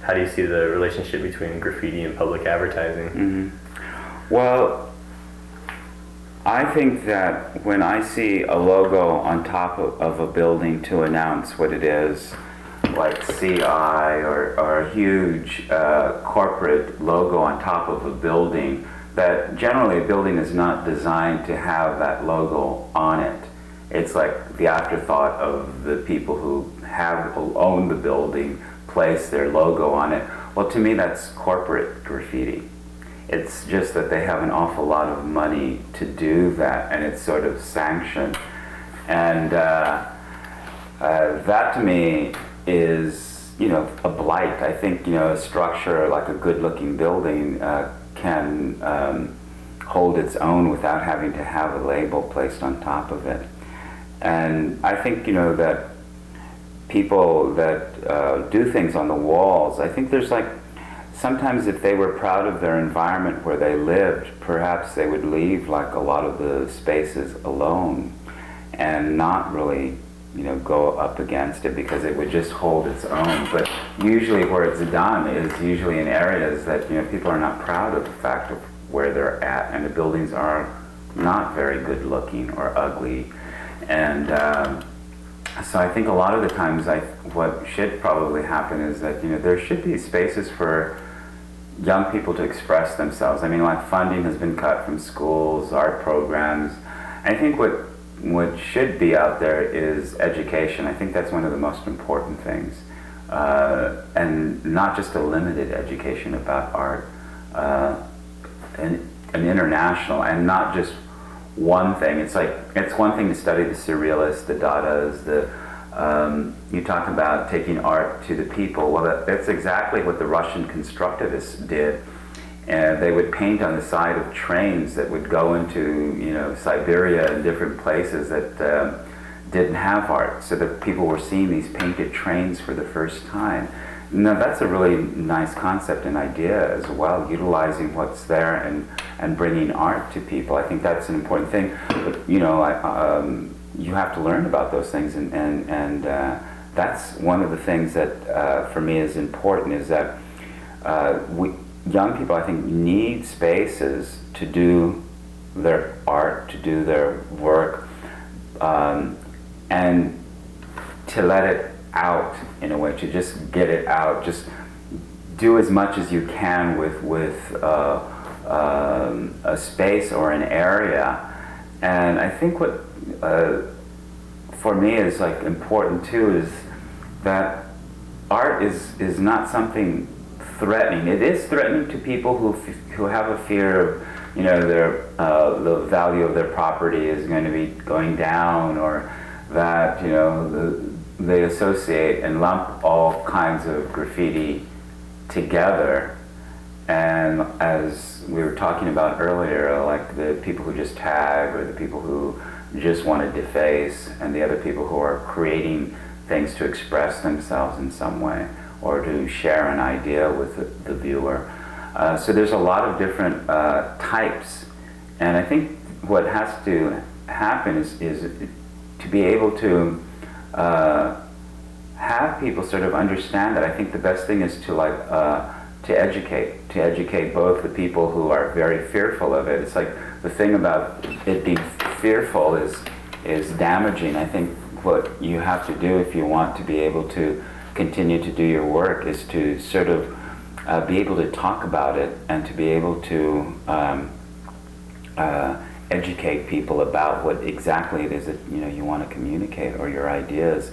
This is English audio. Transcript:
how do you see the relationship between graffiti and public advertising? Well, I think that when I see a logo on top of a building to announce what it is, like CI or a huge corporate logo on top of a building, that generally a building is not designed to have that logo on it. It's like the afterthought of the people who own the building place their logo on it. Well, to me, that's corporate graffiti. It's just that they have an awful lot of money to do that, and it's sort of sanctioned. And that to me is, a blight. I think, a structure like a good-looking building can hold its own without having to have a label placed on top of it. And I think, that people that do things on the walls, I think there's sometimes if they were proud of their environment where they lived, perhaps they would leave a lot of the spaces alone and not really, go up against it, because it would just hold its own. But usually where it's done is usually in areas that, people are not proud of the fact of where they're at, and the buildings are not very good looking or ugly. And so I think a lot of the times what should probably happen is that, there should be spaces for young people to express themselves. I mean, funding has been cut from schools, art programs. I think what should be out there is education. I think that's one of the most important things. And not just a limited education about art, an international, and not just one thing. It's one thing to study the surrealists, the Dadas, you talk about taking art to the people. Well, that's exactly what the Russian constructivists did. And they would paint on the side of trains that would go into, Siberia and different places that didn't have art, so that people were seeing these painted trains for the first time. Now, that's a really nice concept and idea as well, utilizing what's there and bringing art to people. I think that's an important thing. But, you have to learn about those things, and that's one of the things that for me is important, is that young people, I think, need spaces to do their art, to do their work, and to let it out in a way, to just get it out, just do as much as you can with a space or an area. And I think what for me is important too is that art is not something threatening. It is threatening to people who have a fear of, their the value of their property is going to be going down, or that they associate and lump all kinds of graffiti together. And as we were talking about earlier, like the people who just tag, or the people who just want to deface, and the other people who are creating things to express themselves in some way, or to share an idea with the viewer. So there's a lot of different types. And I think what has to happen is to be able to have people sort of understand that. I think the best thing is to educate both the people who are very fearful of it. It's like the thing about it being fearful is damaging. I think what you have to do if you want to be able to continue to do your work is to sort of be able to talk about it, and to be able to educate people about what exactly it is that you want to communicate, or your ideas.